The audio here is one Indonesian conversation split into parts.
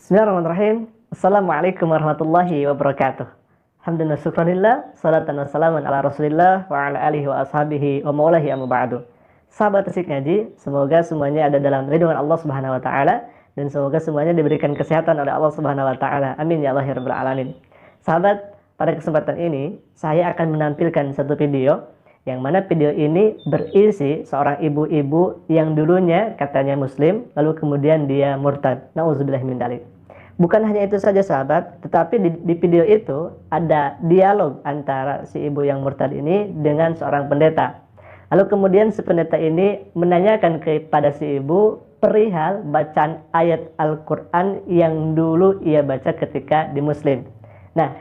Bismillahirrahmanirrahim. Assalamualaikum warahmatullahi wabarakatuh. Alhamdulillah, syukranillah, salatan wassalamun ala rasulillah wa ala alihi wa ashabihi wa maulahi amma ba'du. Sahabat Asik Ngaji, semoga semuanya ada dalam lindungan Allah Subhanahu wa taala dan semoga semuanya diberikan kesehatan oleh Allah Subhanahu wa taala. Amin ya Allah ya rabbal alamin. Sahabat, pada kesempatan ini saya akan menampilkan satu video yang mana video ini berisi seorang ibu-ibu yang dulunya katanya muslim lalu kemudian dia murtad. Nauzubillah min dzalik. Bukan hanya itu saja sahabat, tetapi di video itu ada dialog antara si ibu yang murtad ini dengan seorang pendeta. Lalu kemudian si pendeta ini menanyakan kepada si ibu perihal bacaan ayat Al-Quran yang dulu ia baca ketika di muslim. Nah,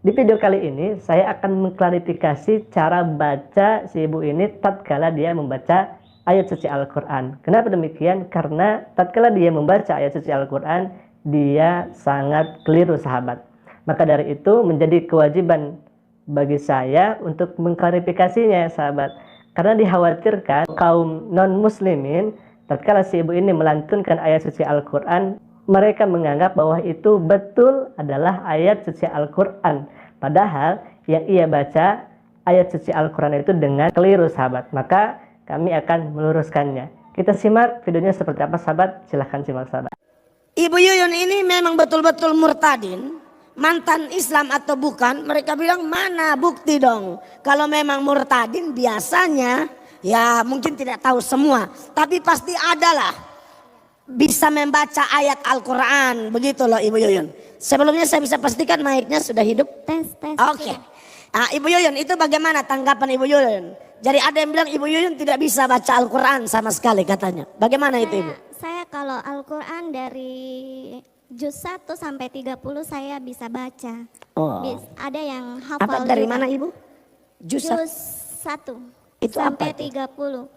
di video kali ini saya akan mengklarifikasi cara baca si ibu ini tatkala dia membaca ayat suci Al-Quran. Kenapa demikian? Karena tatkala dia membaca ayat suci Al-Quran dia sangat keliru sahabat. Maka dari itu menjadi kewajiban bagi saya untuk mengklarifikasinya sahabat. Karena dikhawatirkan kaum non-muslimin tatkala si ibu ini melantunkan ayat suci Al-Quran, mereka menganggap bahwa itu betul adalah ayat suci Al-Quran. Padahal yang ia baca ayat suci Al-Quran itu dengan keliru sahabat. Maka kami akan meluruskannya. Kita simak videonya seperti apa sahabat. Silahkan simak sahabat. Ibu Yuyun ini memang betul-betul murtadin, mantan Islam atau bukan? Mereka bilang mana bukti dong. Kalau memang murtadin biasanya ya mungkin tidak tahu semua, tapi pasti adalah bisa membaca ayat Al-Quran. Begitu loh Ibu Yuyun. Sebelumnya saya bisa pastikan mic-nya sudah hidup. Tes. Oke. Nah, Ibu Yuyun itu bagaimana tanggapan Ibu Yuyun? Jadi ada yang bilang Ibu Yuyun tidak bisa baca Al-Quran sama sekali katanya. Bagaimana itu Ibu? Saya kalau Al-Quran dari juz 1 sampai 30 saya bisa baca. Oh. Ada yang hafal Apa dari juga. mana Ibu? Juz 1 Itu sampai apa itu? 30.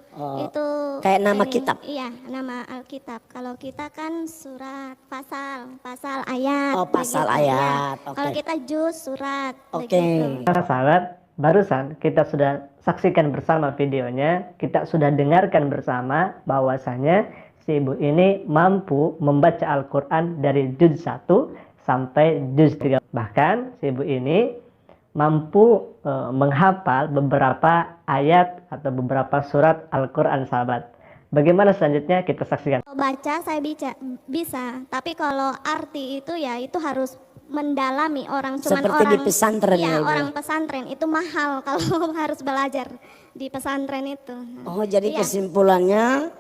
Itu kayak nama ini, kitab? Iya, nama Alkitab. Kalau kita kan surat, pasal ayat. Oh, pasal begitu, ayat. ya. Oke. Kalau kita juz surat. Oke. Begitu. Para sahabat, barusan kita sudah saksikan bersama videonya, kita sudah dengarkan bersama bahwasanya si ibu ini mampu membaca Al-Quran dari juz 1 sampai juz 3. Bahkan si ibu ini mampu menghafal beberapa ayat atau beberapa surat Al-Quran sahabat. Bagaimana selanjutnya kita saksikan. Kalau baca saya bisa, tapi kalau arti itu ya itu harus mendalami orang, cuman Seperti orang di pesantren ya, ya, Ibu? orang pesantren itu mahal kalau harus belajar di pesantren itu. Oh, jadi Iya. kesimpulannya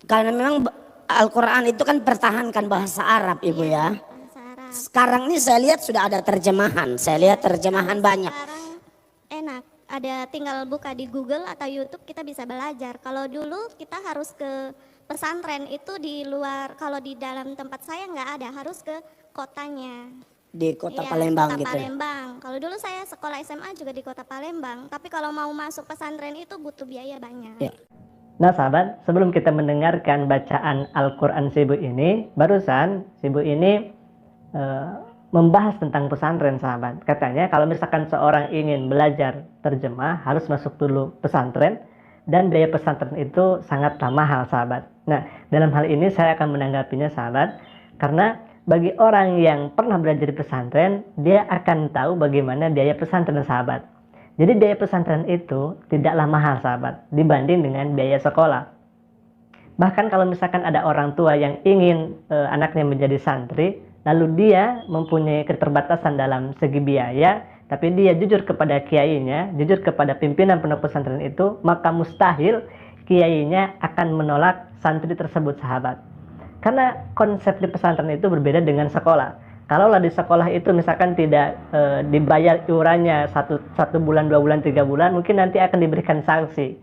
karena memang Al-Quran itu kan pertahankan bahasa Arab Ibu ya. Bahasa Arab. Sekarang ini saya lihat sudah ada terjemahan. Saya lihat terjemahan banyak. Sekarang enak, ada tinggal buka di Google atau YouTube kita bisa belajar. Kalau dulu kita harus ke pesantren itu di luar, kalau di dalam tempat saya nggak ada, harus ke kotanya. Di kota Iya, Palembang kota gitu ya. Palembang. Kalau dulu saya sekolah SMA juga di kota Palembang, tapi kalau mau masuk pesantren itu butuh biaya banyak. Ya. Nah sahabat, sebelum kita mendengarkan bacaan Al-Quran si ibu ini, barusan si ibu ini membahas tentang pesantren sahabat. Katanya kalau misalkan seorang ingin belajar terjemah harus masuk dulu pesantren dan biaya pesantren itu sangatlah mahal sahabat. Nah dalam hal ini saya akan menanggapinya sahabat, karena bagi orang yang pernah belajar di pesantren dia akan tahu bagaimana biaya pesantren sahabat. Jadi biaya pesantren itu tidaklah mahal sahabat dibanding dengan biaya sekolah. Bahkan kalau misalkan ada orang tua yang ingin anaknya menjadi santri, lalu dia mempunyai keterbatasan dalam segi biaya, tapi dia jujur kepada kiainya, jujur kepada pimpinan pondok pesantren itu, maka mustahil kiainya akan menolak santri tersebut sahabat. Karena konsep di pesantren itu berbeda dengan sekolah. Kalaulah di sekolah itu misalkan tidak dibayar iurannya satu bulan, 2 bulan, 3 bulan, mungkin nanti akan diberikan sanksi.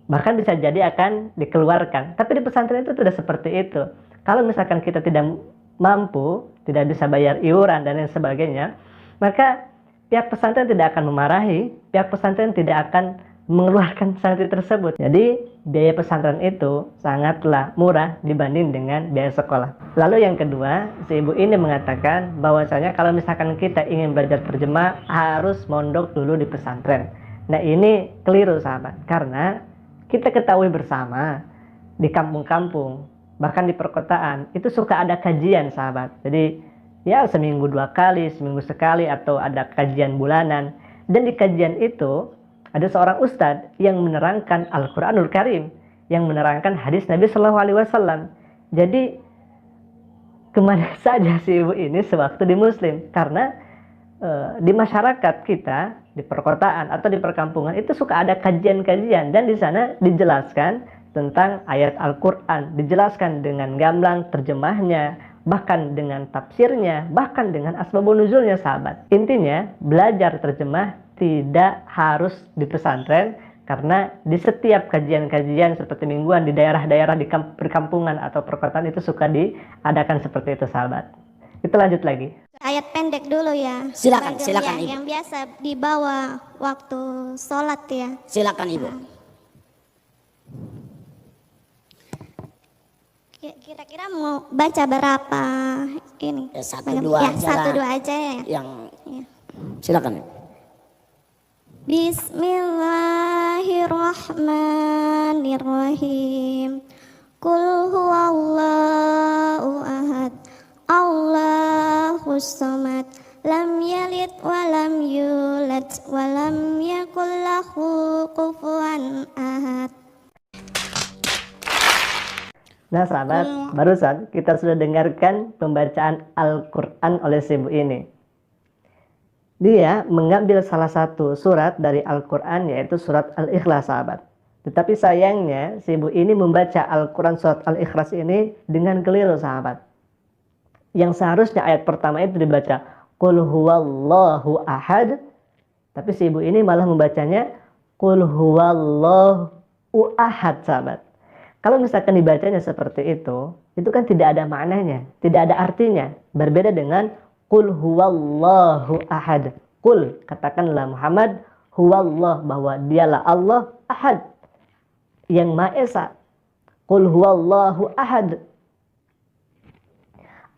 Bahkan bisa jadi akan dikeluarkan. Tapi di pesantren itu tidak seperti itu. Kalau misalkan kita tidak mampu, tidak bisa bayar iuran dan lain sebagainya, maka pihak pesantren tidak akan memarahi, pihak pesantren tidak akan mengeluarkan santri tersebut. Jadi biaya pesantren itu sangatlah murah dibanding dengan biaya sekolah. Lalu yang kedua, si ibu ini mengatakan bahwasanya kalau misalkan kita ingin belajar terjemah harus mondok dulu di pesantren. Nah ini keliru sahabat, karena kita ketahui bersama di kampung-kampung bahkan di perkotaan itu suka ada kajian sahabat. Jadi ya seminggu 2 kali, seminggu sekali, atau ada kajian bulanan. Dan di kajian itu ada seorang ustadz yang menerangkan Al-Quranul Karim, yang menerangkan hadis Nabi Shallallahu Alaihi Wasallam. Jadi kemana saja si ibu ini sewaktu di Muslim? Karena di masyarakat kita, di perkotaan atau di perkampungan itu suka ada kajian-kajian, dan di sana dijelaskan tentang ayat Al-Quran, dijelaskan dengan gamblang terjemahnya, bahkan dengan tafsirnya, bahkan dengan asbabun nuzulnya sahabat. Intinya belajar terjemah tidak harus di pesantren, karena di setiap kajian-kajian seperti mingguan di daerah-daerah di perkampungan atau perkotaan itu suka diadakan seperti itu sahabat. Kita lanjut lagi. Ayat pendek dulu ya. Silakan, Sebagai silakan, Ibu. yang biasa dibawa waktu sholat ya. Silakan Ibu. Kira-kira mau baca berapa ini? Ya, 1-2 ya, aja 1-2 lah. aja ya. Yang Ya. silakan Ibu. Bismillahirrahmanirrahim. Qul huwallahu ahad. Allahus samad. Lam yalid wa lam yulad wa lam yakul lahu kufuwan ahad. Nah sahabat, barusan kita sudah dengarkan pembacaan Al-Quran oleh si ibu ini. Dia mengambil salah satu surat dari Al-Quran, yaitu surat Al-Ikhlas sahabat. Tetapi sayangnya si ibu ini membaca Al-Quran surat Al-Ikhlas ini dengan keliru sahabat. Yang seharusnya ayat pertama itu dibaca Qul huwallahu ahad, tapi si ibu ini malah membacanya Qul huwallahu ahad sahabat. Kalau misalkan dibacanya seperti itu kan tidak ada maknanya, tidak ada artinya. Berbeda dengan Qul huwallahu ahad. Qul, katakanlah Muhammad, huwallah, bahwa dialah Allah, ahad, yang Maha Esa. Qul huwallahu ahad.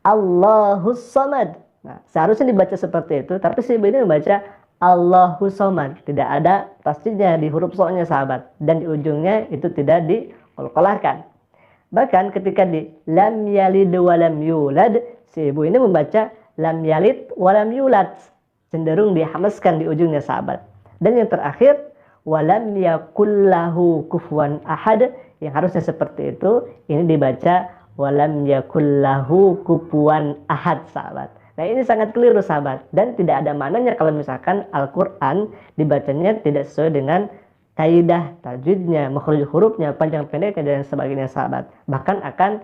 Allahus samad. Nah, seharusnya dibaca seperti itu, tapi si ibu ini membaca Allahus samad. Tidak ada tasdidnya di huruf so-nya sahabat, dan di ujungnya itu tidak dikolkolahkan. Bahkan ketika di lam yalid wa lam yulad, si ibu ini membaca lam yalid wa lam yulad, cenderung dihamaskan di ujungnya sahabat. Dan yang terakhir walam yakullahu kufuwan ahad, yang harusnya seperti itu, ini dibaca walam yakullahu kufuwan ahad sahabat. Nah ini sangat keliru sahabat, dan tidak ada maknanya kalau misalkan Al-Quran dibacanya tidak sesuai dengan kaidah tajwidnya, makhraj hurufnya, panjang pendeknya, dan sebagainya sahabat. Bahkan akan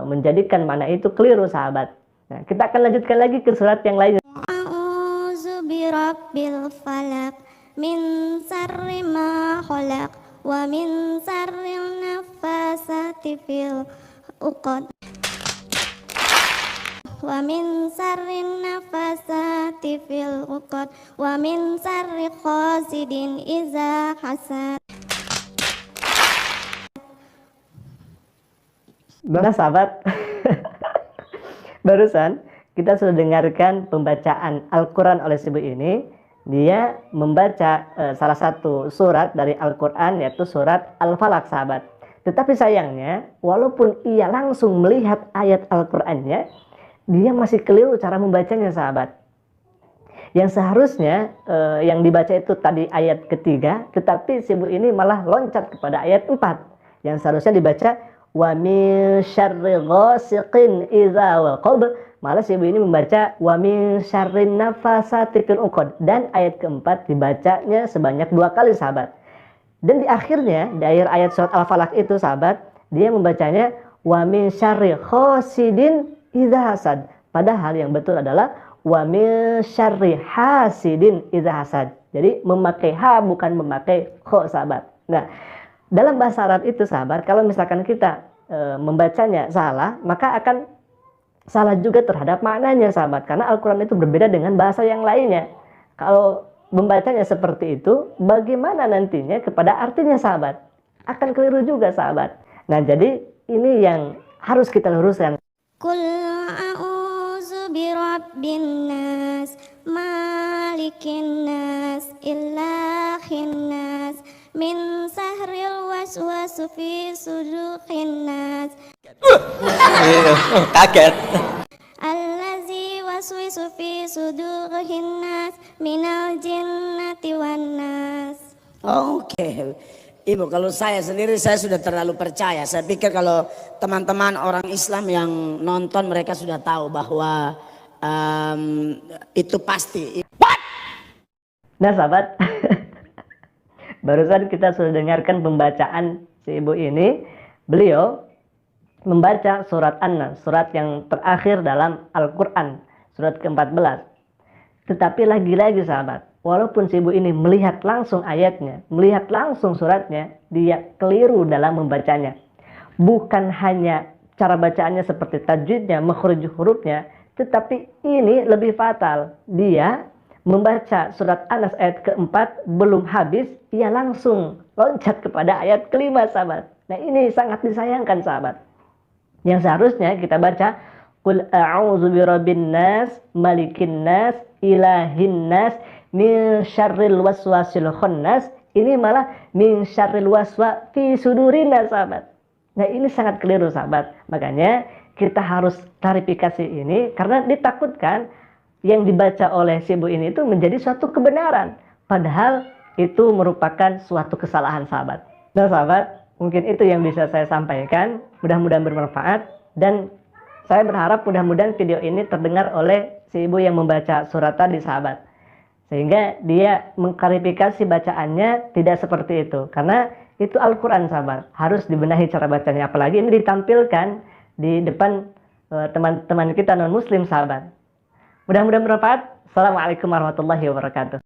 menjadikan makna itu keliru sahabat. Nah, kita akan lanjutkan lagi ke surat yang lainnya. A'udzu birabbil falaq min syarri ma khalaq wa min syarril naffasati fil uqad wa min syarrin nafasati fil uqad wa min syarri hasidin iza hasad. Nah sahabat, barusan kita sudah dengarkan pembacaan Al-Quran oleh si ibu ini. Dia membaca salah satu surat dari Al-Quran, yaitu surat Al-Falaq sahabat. Tetapi sayangnya, walaupun ia langsung melihat ayat Al-Qurannya, dia masih keliru cara membacanya sahabat. Yang seharusnya yang dibaca itu tadi ayat ketiga, tetapi si ibu ini malah loncat kepada ayat 4. Yang seharusnya dibaca wa min syarri ghasiqin idza waqab, malah si ibu ini membaca wa min syarrin nafasati fil uqad, dan ayat keempat dibacanya sebanyak 2 kali sahabat. Dan di akhirnya, di akhir ayat surat Al-Falaq itu sahabat, dia membacanya wa min syarri hasidin idza hasad. Padahal yang betul adalah wa min syarri hasidin idza hasad. Jadi memakai ha bukan memakai kho sahabat. Nah, dalam bahasa Arab itu sahabat, kalau misalkan kita membacanya salah, maka akan salah juga terhadap maknanya sahabat. Karena Al-Quran itu berbeda dengan bahasa yang lainnya. Kalau membacanya seperti itu, bagaimana nantinya kepada artinya sahabat? Akan keliru juga sahabat. Nah, jadi ini yang harus kita luruskan. Qul a'udzu birabbin nas, malikin nas, ilahin nas, min sahril waswasu fi sudurin nas. Kaget. Allazi waswisu fi sudurihin nas minal jinnati wan nas. Oke. Ibu, kalau saya sendiri saya sudah terlalu percaya. Saya pikir kalau teman-teman orang Islam yang nonton mereka sudah tahu bahwa itu pasti. Nah sahabat, barusan kita sudah dengarkan pembacaan si ibu ini. Beliau membaca surat An-Nas, surat yang terakhir dalam Al-Quran, surat ke-14. Tetapi lagi-lagi sahabat, walaupun si ibu ini melihat langsung ayatnya, melihat langsung suratnya, dia keliru dalam membacanya. Bukan hanya cara bacaannya seperti tajwidnya, makhraj hurufnya, tetapi ini lebih fatal. Dia membaca surat An-Nas ayat ke-4 belum habis, ia langsung loncat kepada ayat kelima sahabat. Nah ini sangat disayangkan sahabat. Yang seharusnya kita baca Qul a'udzu birabbin nas, malikin nas, ilahin nas, min syarril waswasil khannas. Ini malah min syarril waswa fi sudurina sahabat. Nah ini sangat keliru sahabat. Makanya kita harus klarifikasi ini karena ditakutkan yang dibaca oleh si ibu ini itu menjadi suatu kebenaran. Padahal itu merupakan suatu kesalahan sahabat. Nah sahabat, mungkin itu yang bisa saya sampaikan. Mudah-mudahan bermanfaat. Dan saya berharap mudah-mudahan video ini terdengar oleh si ibu yang membaca surat tadi sahabat. Sehingga dia mengklarifikasi bacaannya tidak seperti itu. Karena itu Al-Quran sahabat. Harus dibenahi cara bacanya. Apalagi ini ditampilkan di depan teman-teman kita non-muslim sahabat. Mudah-mudahan bermanfaat. Assalamualaikum warahmatullahi wabarakatuh.